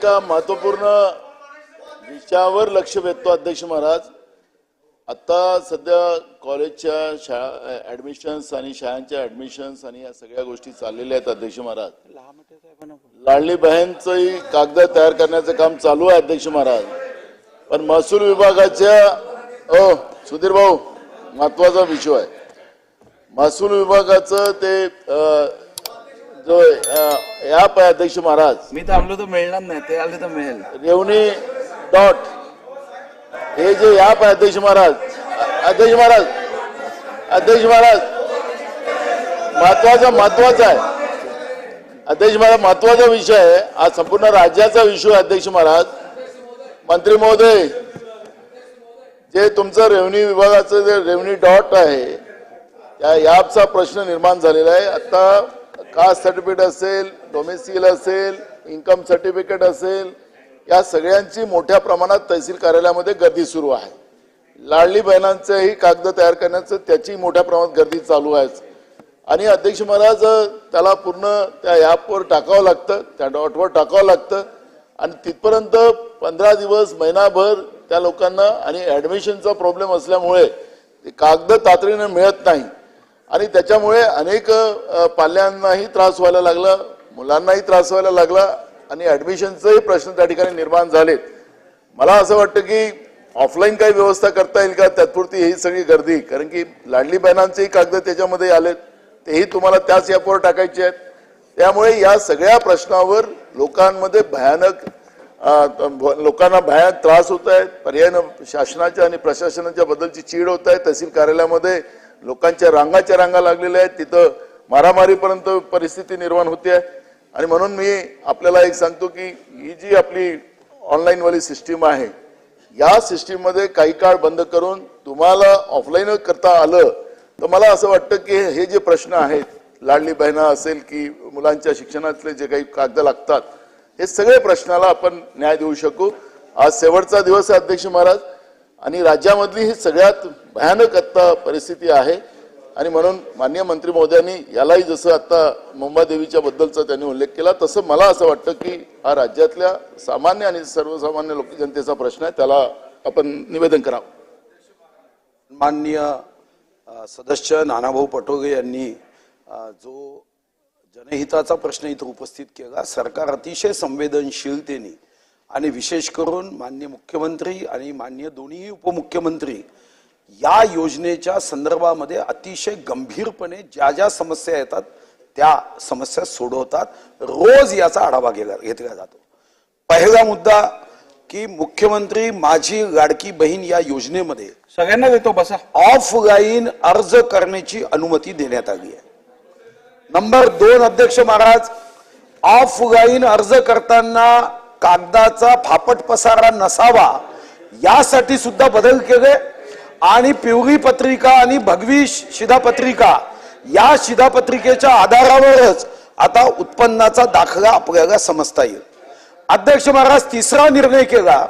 एका महत्त्वपूर्ण विषयावर लक्ष वेधतो अध्यक्ष महाराज. आता सध्या कॉलेजच्या शाळा ऍडमिशन्स आणि शाळांच्या ऍडमिशन्स आणि या सगळ्या गोष्टी चाललेल्या आहेत अध्यक्ष महाराज. लाडली बहीणचंही कागद तयार करण्याचं काम चालू आहे अध्यक्ष महाराज. पण महसूल विभागाच्या सुधीर भाऊ महत्वाचा विषय आहे. महसूल विभागाचं ते जो ऍप आहे अध्यक्ष महाराज, मी थांबलो तर मिळणार नाही, ते आले तर मिळेल. रेवणी डॉट हे जे ऍप आहे अध्यक्ष महाराज, अध्यक्ष महाराज महत्वाचा आहे अध्यक्ष महाराज, महत्वाचा विषय आहे. हा संपूर्ण राज्याचा विषय आहे अध्यक्ष महाराज. मंत्री महोदय, जे तुमचं रेव्हन्यू विभागाचं जे रेव्हन्यू डॉट आहे त्या ऍपचा प्रश्न निर्माण झालेला आहे. आता कास्ट सर्टिफिकेट असेल, डोमेसिल असेल, इन्कम सर्टिफिकेट असेल, या सगळ्यांची मोठ्या प्रमाणात तहसील कार्यालयामध्ये गर्दी सुरू आहे. लाडली बहिणांचेही कागद तयार करण्याचं त्याची मोठ्या प्रमाणात गर्दी चालू आहे. आणि अध्यक्ष महाराज त्याला पूर्ण त्या ऍपवर टाकावं लागतं, त्या डॉटवर टाकावं लागतं आणि तिथपर्यंत 15 दिवस महिनाभर त्या लोकांना आणि ऍडमिशनचा प्रॉब्लेम असल्यामुळे ते कागद तातडीने मिळत नाही आणि त्याच्यामुळे अनेक पाल्यांनाही त्रास व्हायला लागला, मुलांनाही त्रास व्हायला लागला आणि ऍडमिशनचेही प्रश्न त्या ठिकाणी निर्माण झालेत. मला असं वाटतं की ऑफलाईन काही व्यवस्था करता येईल का त्यापुरती ही सगळी गर्दी, कारण की लाडली बहिणांचेही कागद त्याच्यामध्ये आलेत, तेही तुम्हाला त्याच ऍपवर टाकायचे आहेत. त्यामुळे या सगळ्या प्रश्नावर लोकांमध्ये लोकांना भयानक त्रास होत आहेत. पर्यायी शासनाच्या आणि प्रशासनाच्या बद्दलची चीड होत आहे. तहसील कार्यालयामध्ये लोकांच्या रांगा लागलेल्या आहेत, तिथं मारामारीपर्यंत परिस्थिती निर्माण होते आहे. आणि म्हणून मी आपल्याला एक सांगतो की ही जी आपली ऑनलाईन वाली सिस्टीम आहे, या सिस्टीम मध्ये काही काळ बंद करून तुम्हाला ऑफलाईन करता आलं तर मला असं वाटतं की हे जे प्रश्न आहेत, लाडली बहिणा असेल की मुलांच्या शिक्षणातले जे काही कागद लागतात, हे सगळे प्रश्नाला आपण न्याय देऊ शकू. आज शेवटचा दिवस आहे अध्यक्ष महाराज आणि राज्यामधली ही सगळ्यात भयानक आता परिस्थिती आहे. आणि म्हणून माननीय मंत्री महोदयांनी यालाही जसं आता मुंबादेवीच्या बद्दलचा त्यांनी उल्लेख केला, तसं मला असं वाटतं की हा राज्यातल्या सामान्य आणि सर्वसामान्य लोक जनतेचा प्रश्न आहे, त्याला आपण निवेदन करावं. माननीय सदस्य नानाभाऊ पटोले यांनी जो जनहिताचा प्रश्न इथं उपस्थित केला, सरकार अतिशय संवेदनशीलतेने आणि विशेष करून माननीय मुख्यमंत्री आणि माननीय दोन्ही उपमुख्यमंत्री या योजनेच्या संदर्भामध्ये अतिशय गंभीरपणे ज्या ज्या समस्या येतात त्या समस्या सोडवतात. रोज याचा आढावा घेतला जातो. पहिला मुद्दा की मुख्यमंत्री माझी लाडकी बहीण या योजनेमध्ये सगळ्यांना देतो बसा, ऑफलाईन अर्ज करण्याची अनुमती देण्यात आली आहे. नंबर 2, अध्यक्ष महाराज, ऑफलाईन अर्ज करताना कागदाचा फापट पसारा नसावा यासाठी सुद्धा बदल केले आणि पिवळी पत्रिका आणि भगवी शिधापत्रिका या शिधापत्रिकेच्या आधारावरच आता उत्पन्नाचा दाखला आपल्याला समजता येईल. अध्यक्ष महाराज, तिसरा निर्णय केला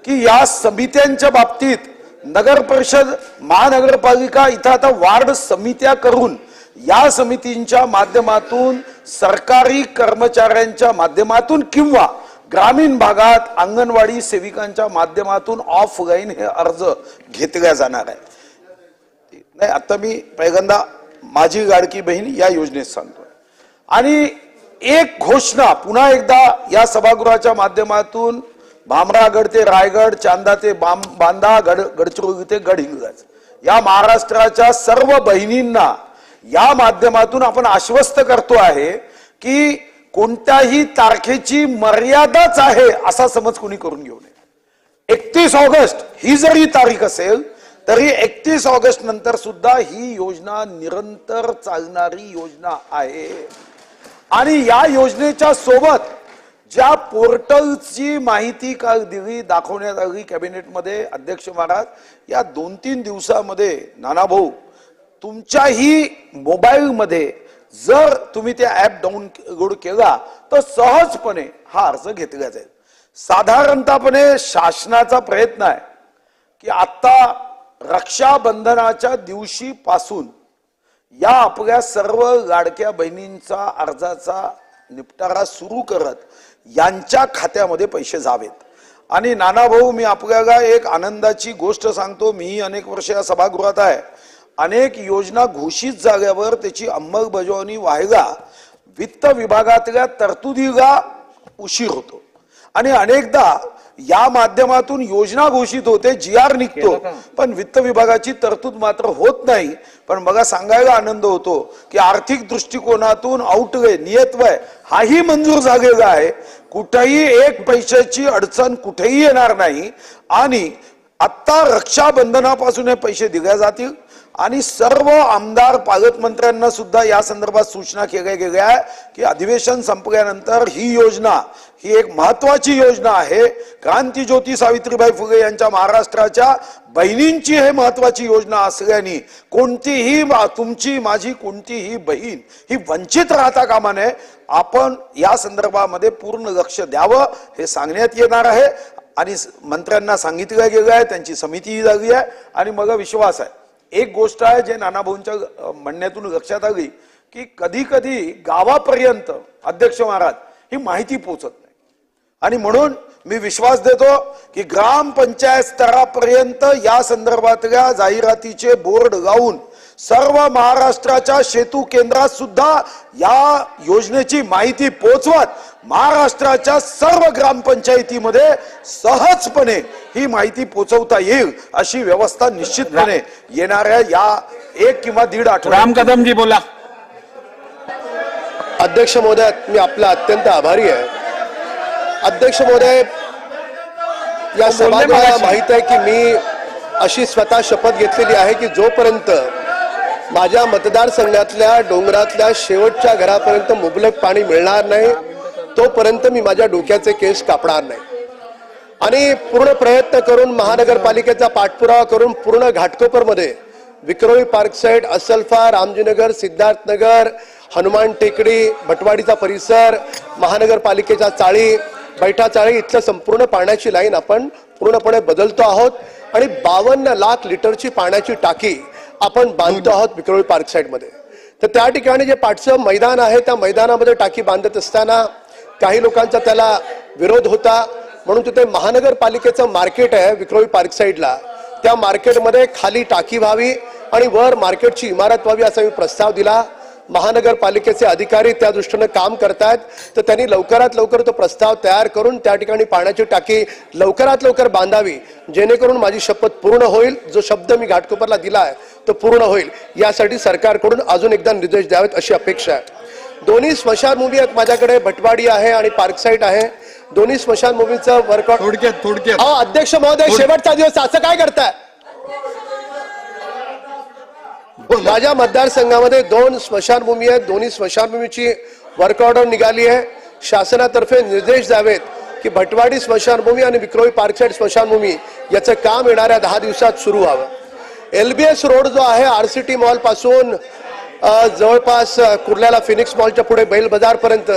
की या समित्यांच्या बाबतीत नगर परिषद, महानगरपालिका इथं आता वार्ड समित्या करून या समितींच्या माध्यमातून सरकारी कर्मचाऱ्यांच्या माध्यमातून किंवा ग्रामीण भागात अंगणवाडी सेविकांच्या माध्यमातून ऑफलाईन हे अर्ज घेतल्या जाणार आहे. नाही, आता मी पहिल्यांदा माझी लाडकी बहीण या योजनेत सांगतोय. आणि एक घोषणा पुन्हा एकदा या सभागृहाच्या माध्यमातून भामरागड ते रायगड, चांदा ते बांदा, गडचिरोली ते गडहिंग्लज या महाराष्ट्राच्या सर्व बहिणींना या माध्यमातून आपण आश्वस्त करतो आहे की कोणत्याही तारखेची मर्यादाच आहे असा समज कोणी करून घेऊ नये. 31 ऑगस्ट ही जरी तारीख असेल तरी 31 ऑगस्ट नंतर सुद्धा ही योजना निरंतर चालणारी योजना आहे. आणि या योजनेच्या सोबत ज्या पोर्टलची माहिती काल दिली, दाखवण्यात आली कॅबिनेटमध्ये, अध्यक्ष महाराज, या 2-3 दिवसामध्ये नानाभाऊ तुमच्याही मोबाईलमध्ये जर तुम्ही ते ऍप डाउनलोड केला तर सहजपणे हा अर्ज घेतला जाईल. साधारणतःपणे शासनाचा प्रयत्न आहे की आता रक्षाबंधनाच्या दिवशी पासून या आपल्या सर्व लाडक्या बहिणींचा अर्जाचा निपटारा सुरू करत यांच्या खात्यामध्ये पैसे जावेत. आणि नाना भाऊ, मी आपल्याला एक आनंदाची गोष्ट सांगतो. मी अनेक वर्ष या सभागृहात आहे. अनेक योजना घोषित झाल्यावर त्याची अंमलबजावणी व्हायला वित्त विभागातल्या तरतुदीला उशीर होतो आणि अनेकदा या माध्यमातून योजना घोषित होते, GR निघतो, पण वित्त विभागाची तरतूद मात्र होत नाही. पण मला सांगायला आनंद होतो की आर्थिक दृष्टिकोनातून आउटवे नियतव्यय हाही मंजूर झालेला आहे. कुठेही एक पैशाची अडचण कुठेही येणार नाही. आणि आता रक्षाबंधनापासून हे पैसे दिले जातील. आणि सर्व आमदार पालकमंत्र्यांना सुद्धा या संदर्भात सूचना केल्या गेल्या आहे की अधिवेशन संपल्यानंतर ही योजना ही एक महत्वाची योजना आहे. क्रांतीज्योती सावित्रीबाई फुले यांच्या महाराष्ट्राच्या बहिणींची हे महत्वाची योजना असल्याने कोणतीही तुमची माझी कोणतीही बहीण ही वंचित राहता कामा नये. आपण या संदर्भामध्ये पूर्ण लक्ष द्यावं हे सांगण्यात येणार आहे. आणि मंत्र्यांना सांगितलं गेलं आहे, त्यांची समितीही झाली आहे. आणि मला विश्वास आहे, एक गोष्ट आहे जे नानाभाऊंच्या म्हणण्यातून लक्षात आली की कधी कधी गावापर्यंत अध्यक्ष महाराज ही माहिती पोहोचत नाही. आणि म्हणून मी विश्वास देतो की ग्रामपंचायत स्तरापर्यंत या संदर्भातल्या जाहिरातीचे बोर्ड लावून सर्व महाराष्ट्राच्या सेतू केंद्रात सुद्धा या योजनेची माहिती पोहोचवत महाराष्ट्राच्या सर्व ग्रामपंचायतीमध्ये सहजपणे ही माहिती पोहोचवता येईल अशी व्यवस्था निश्चितपणे येणाऱ्या या 1 किंवा 1.5 आठवड्यात. राम कदम जी बोला. अध्यक्ष महोदय, मी आपला अत्यंत आभारी आहे. अध्यक्ष महोदय, या सभागृहाला माहित आहे की मी अशी स्वतः शपथ घेतलेली आहे की जोपर्यंत माझ्या मतदारसंघातल्या डोंगरातल्या शेवटच्या घरापर्यंत मुबलक पाणी मिळणार नाही तोपर्यंत मी माझ्या डोक्याचे केस कापणार नाही. आणि पूर्ण प्रयत्न करून महानगरपालिकेचा पाठपुरावा करून पूर्ण घाटकोपरमध्ये विक्रोळी पार्क साईड, असलफा, रामजीनगर, सिद्धार्थनगर, हनुमान टेकडी, भटवाडीचा परिसर, महानगरपालिकेच्या चाळी, बैठा चाळी इथलं संपूर्ण पाण्याची लाईन आपण पूर्णपणे बदलतो आहोत. आणि 52 लाख लिटरची पाण्याची टाकी आपण बांधतो आहोत विक्रोळी पार्क साईड मध्ये. तर त्या ठिकाणी जे पाठचं मैदान आहे त्या मैदानामध्ये टाकी बांधत असताना काही लोकांचा त्याला विरोध होता. म्हणून तिथे महानगरपालिकेचं मार्केट आहे विक्रोळी पार्क साईडला, त्या मार्केटमध्ये खाली टाकी व्हावी आणि वर मार्केटची इमारत व्हावी असा मी प्रस्ताव दिला. महानगरपालिकेचे अधिकारी त्या दृष्टीने काम करतायत. तर त्यांनी लवकरात लवकर तो प्रस्ताव तयार करून त्या ठिकाणी पाण्याची टाकी लवकरात लवकर बांधावी जेणेकरून माझी शपथ पूर्ण होईल. जो शब्द मी घाटकोपरला दिला आहे तो पूर्ण होईल. यासाठी सरकारकडून अजून एकदा निर्देश द्यावेत अशी अपेक्षा आहे. दोन्ही स्मशानभूमी आहेत माझ्याकडे, भटवाडी आहे आणि पार्क साईट आहे. दोन्ही स्मशानभूमीचं वर्कआउट थोडक्यात अध्यक्ष महोदय, शेवटचा दिवस असं काय करताय? माझ्या मतदारसंघामध्ये 2 स्मशानभूमी आहेत. दोन्ही स्मशानभूमीची वर्क ऑर्डर निघाली आहे. शासनातर्फे निर्देश द्यावेत की भटवाडी स्मशानभूमी आणि विक्रोळी पार्क साईड स्मशानभूमी याचं काम येणाऱ्या 10 दिवसात सुरू व्हावं. LBS रोड जो आहे RCT मॉल पासून जवळपास कुर्ल्याला फिनिक्स मॉलच्या पुढे बैल बाजार पर्यंत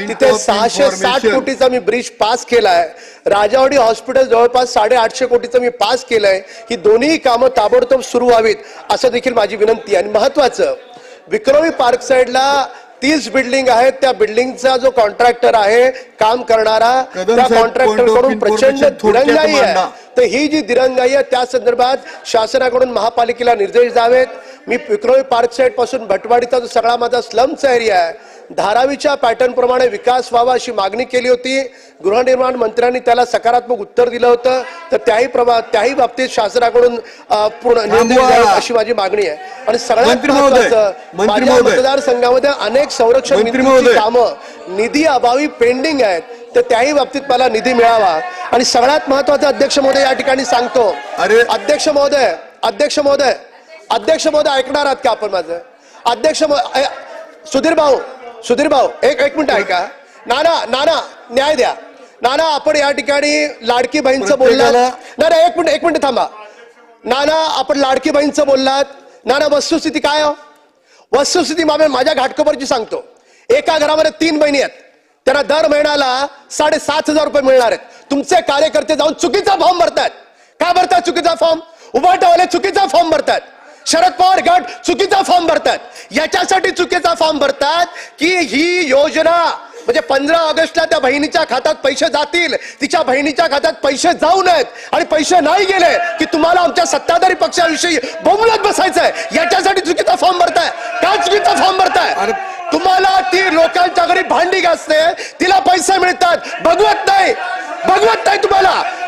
तिथे 660 कोटीचा मी ब्रिज पास केलाय. राजावाडी हॉस्पिटल जवळपास 850 कोटीचं मी पास केलंय. ही दोन्ही कामं ताबडतोब सुरू व्हावीत असं देखील माझी विनंती. आणि महत्वाचं, विक्रोळी पार्क साईडला 30 बिल्डिंग आहेत. त्या बिल्डिंगचा जो कॉन्ट्रॅक्टर आहे काम करणारा त्या कॉन्ट्रॅक्टर कडून प्रचंड दिरंगाई आहे. तर ही जी दिरंगाई आहे त्या संदर्भात शासनाकडून महापालिकेला निर्देश द्यावेत. मी विक्रोळी पार्क साईड पासून भटवाडीचा जो सगळा माझा स्लमचा एरिया आहे धारावीच्या पॅटर्न प्रमाणे विकास व्हावा अशी मागणी केली होती. गृहनिर्माण मंत्र्यांनी त्याला सकारात्मक उत्तर दिलं होतं. तर त्याही बाबतीत शासनाकडून पूर्ण निर्णय द्यावेत अशी माझी मागणी आहे. आणि सगळ्यात महत्त्वाचं, माझ्या मतदारसंघामध्ये अनेक संरक्षण कामं निधी अभावी पेंडिंग आहेत. तर त्याही बाबतीत मला निधी मिळावा. आणि सगळ्यात महत्वाचं अध्यक्ष महोदय या ठिकाणी सांगतो, अध्यक्ष महोदय ऐकणार आहात का आपण माझं? अध्यक्ष सुधीर भाऊ एक मिनिट ऐका. नाना न्याय द्या. नाना, आपण या ठिकाणी लाडकी बहीणचं बोललात. नाना एक मिनिट थांबा. नाना, आपण लाडकी बहीणचं बोललात. नाना, वस्तुस्थिती काय हो? वस्तुस्थिती माझ्या घाटकोपरची सांगतो. एका घरामध्ये 3 बहिणी आहेत. त्यांना दर महिन्याला 7,500 रुपये मिळणार आहेत. तुमचे कार्यकर्ते जाऊन चुकीचा फॉर्म भरतात. का भरतात चुकीचा फॉर्म? उभाटावाले चुकीचा फॉर्म भरतात. शरद पवार गट चुकीचा फॉर्म भरतात. याच्यासाठी चुकीचा फॉर्म भरतात की ही योजना म्हणजे 15 ऑगस्टला त्या बहिणीच्या खात्यात पैसे जातील, तिच्या बहिणीच्या खात्यात पैसे जाऊ नयेत आणि पैसे नाही गेले की तुम्हाला आमच्या सत्ताधारी पक्षाविषयी बोंबलत बसायचंय. याच्यासाठी चुकीचा फॉर्म भरताय. का चुकीचा फॉर्म भरताय? तुम्हाला ती लोकांच्या घरी भांडी घासते, तिला पैसे मिळतात, भगवत नाही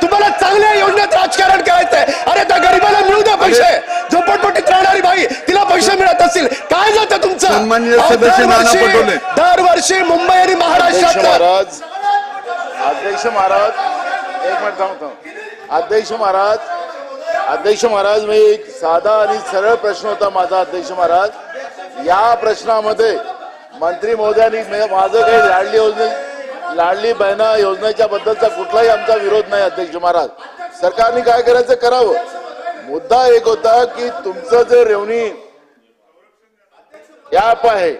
तुम्हाला चांगल्या योजनेत राजकारण करायचंय. अरे त्या गरीबाला मिळू द्या पैसे. झोपडपट्टीत राहणारी बाई, तिला पैसे मिळत असतील, काय जातं तुमचं? सन्माननीय सदस्य नाना पटोले. दरवर्षी मुंबई आणि महाराष्ट्रात अध्यक्ष महाराज एक मिनिट थांबतो. अध्यक्ष महाराज मी एक साधा आणि सरळ प्रश्न होता माझा. अध्यक्ष महाराज, या प्रश्नामध्ये मंत्री महोदयांनी माझं काही लाडली बहिणा योजनेच्या बद्दलचा कुठलाही आमचा विरोध नाही. अध्यक्ष महाराज, सरकारने काय करायचं करावं. मुद्दा एक होता की तुमचं जे रेव्हन्यू ऍप आहे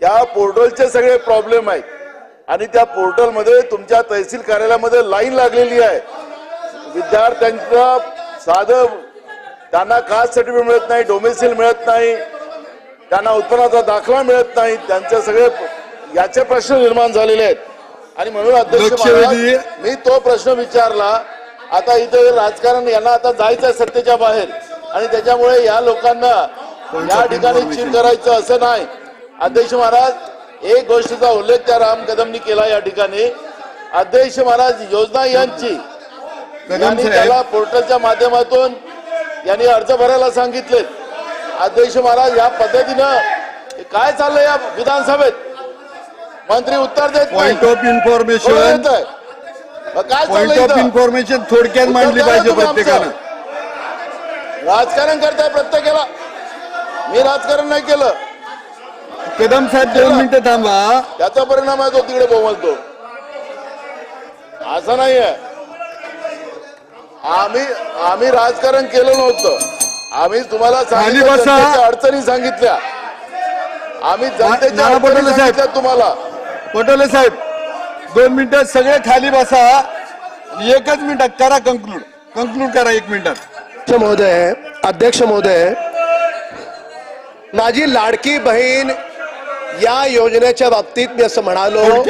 त्या पोर्टलचे सगळे प्रॉब्लेम आहेत आणि त्या पोर्टलमध्ये तुमच्या तहसील कार्यालयामध्ये लाईन लागलेली आहे. विद्यार्थ्यांचं साधं त्यांना कास्ट सर्टिफिकेट मिळत नाही, डोमेसिल मिळत नाही, त्यांना उत्पन्नाचा दाखला मिळत नाही, त्यांचे सगळे याचे प्रश्न निर्माण झालेले आहेत. आणि म्हणून अध्यक्ष महाराज मी तो प्रश्न विचारला. आता इथे राजकारण यांना आता जायचं सत्तेच्या बाहेर आणि त्याच्यामुळे या लोकांना या ठिकाणी चीट करायचं असं नाही. अध्यक्ष महाराज, एक गोष्टीचा उल्लेख त्या राम कदमनी केला या ठिकाणी. अध्यक्ष महाराज, योजना यांची यांनी त्याला पोर्टलच्या माध्यमातून यांनी अर्ज भरायला सांगितले. अध्यक्ष महाराज, या पद्धतीनं काय चाललंय या विधानसभेत? मंत्री उत्तर देत नाही. पॉइंट ऑफ इन्फॉर्मेशन काय पॉइंट ऑफ इन्फॉर्मेशन थोडक्यात मांडली पाहिजे प्रत्येकानं. राजकारण करताय प्रत्येकाला. मी राजकारण नाही केलं. कदम साहेब 2 मिनिटं थांबा. त्याचा परिणाम आहे तो तिकडे बोलतो. असं नाहीये. आम्ही राजकारण केलं नव्हतं. आम्ही तुम्हाला सांगितलं, जनतेच्या अडचणी सांगितल्या. आम्ही जनतेच्या अडचणी सांगितल्या तुम्हाला. पटोले साहेब 2 मिनिटं सगळे खाली बसा. 1च मिनिटात करा कंक्लूड करा 1 मिनिटात. अध्यक्ष महोदय, माझी लाडकी बहीण या योजनेच्या बाबतीत मी असं म्हणालो,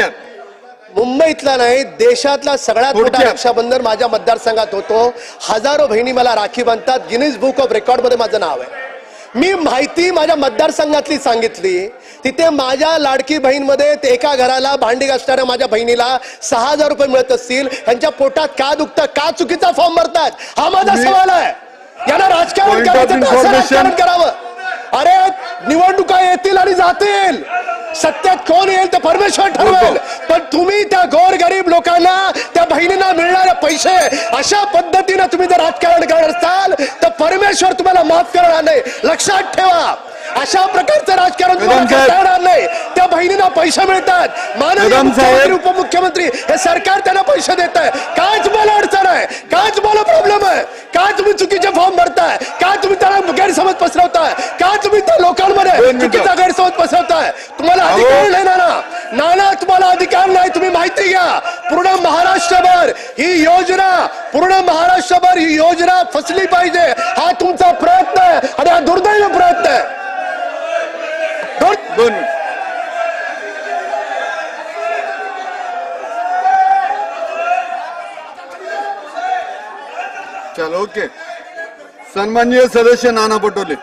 मुंबईतला नाही देशातला सगळ्यात मोठा रक्षाबंधन माझ्या मतदारसंघात होतो. हजारो बहिणी मला राखी बांधतात. गिनीज बुक ऑफ रेकॉर्ड मध्ये माझं नाव आहे. मी माहिती माझ्या मतदारसंघातली सांगितली. तिथे माझ्या लाडकी बहीणमध्ये एका घराला भांडी घासणाऱ्या माझ्या बहिणीला 6,000 रुपये मिळत असतील. त्यांच्या पोटात का दुखतं? का चुकीचा फॉर्म भरतात? हा माझा सवाल आहे. यांना राजकारण करायचं तर असं राजकारण करावं. अरे निवडणुका येतील आणि जातील. सत्यात कोण येईल ते परमेश्वर ठरवेल. पण तुम्ही त्या गोरगरीब लोकांना, त्या बहिणींना मिळणारे पैसे अशा पद्धतीने तुम्ही जर राजकारण करणार असाल तर परमेश्वर तुम्हाला माफ करणार नाही. लक्षात ठेवा. अशा प्रकारचं राजकारण तुम्हाला करता येणार नाही. त्या बहिणींना पैसे मिळतात. माननीय मुख्यमंत्री, उपमुख्यमंत्री हे सरकार त्यांना पैसे देत आहे. काय तुम्हाला अडचण आहे? काय तुम्हाला प्रॉब्लेम आहे? काय तुम्ही चुकीचे फॉर्म भरताय? काय तुम्ही त्याला गैरसमज पसरवताय? काय तुम्ही त्या लोकांमध्ये चुकीचा गैरसमज पसरवताय? तुम्हाला अधिकार नाही नाना, तुम्हाला अधिकार नाही. तुम्ही माहिती घ्या. पूर्ण महाराष्ट्रभर ही योजना फसली पाहिजे हा तुमचा प्रयत्न आहे आणि हा दुर्दैवी प्रयत्न आहे. चलो ओके. सन्माननीय सदस्य नाना पटोले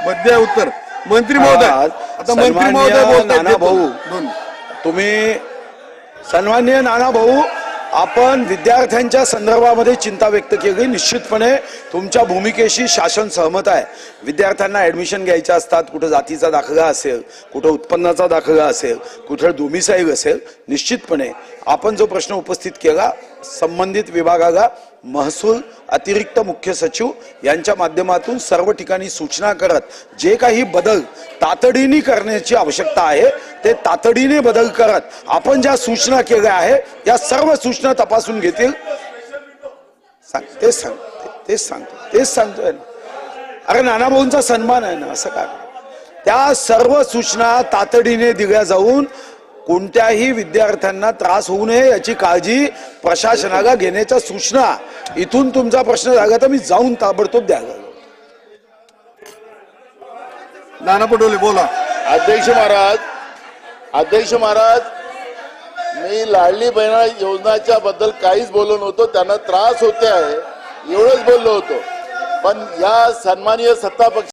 मध्य उत्तर. मंत्री महोदय, आता मंत्री महोदय बोलतात. नाना भाऊ, तुम्ही सन्माननीय नाना भाऊ, आपण विद्यार्थ्यांच्या संदर्भामध्ये चिंता व्यक्त केली. निश्चितपणे तुमच्या भूमिकेशी शासन सहमत आहे. विद्यार्थ्यांना ऍडमिशन घ्यायचे असतात. कुठं जातीचा दाखला असेल, कुठं उत्पन्नाचा दाखला असेल, कुठं डोमिसाईल असेल. निश्चितपणे आपण जो प्रश्न उपस्थित केला संबंधित विभागाला महसूल, अतिरिक्त मुख्य सचिव यांच्या माध्यमातून सर्व ठिकाणी सूचना करत जे काही बदल तातडीने करण्याची आवश्यकता आहे ते तातडीने बदल करत आपण ज्या सूचना केल्या आहे या सर्व सूचना तपासून घेतील. तेच सांगतोय ना. अरे नाना भाऊंचा सन्मान आहे ना, असं काय. त्या सर्व सूचना तातडीने दिल्या जाऊन कोणत्याही विद्यार्थ्यांना त्रास होऊ नये याची काळजी प्रशासनाला घेण्याच्या सूचना. इथून तुमचा प्रश्न झाला तर मी जाऊन ताबडतोब द्यायला. नाना पटोले बोला. अध्यक्ष महाराज, अध्यक्ष महाराज, मी लाडली बहिणा योजनाच्या बद्दल काहीच बोललो नव्हतो. त्यांना त्रास होते आहे एवढंच बोललो होतो. पण या सन्माननीय सत्ता पक्ष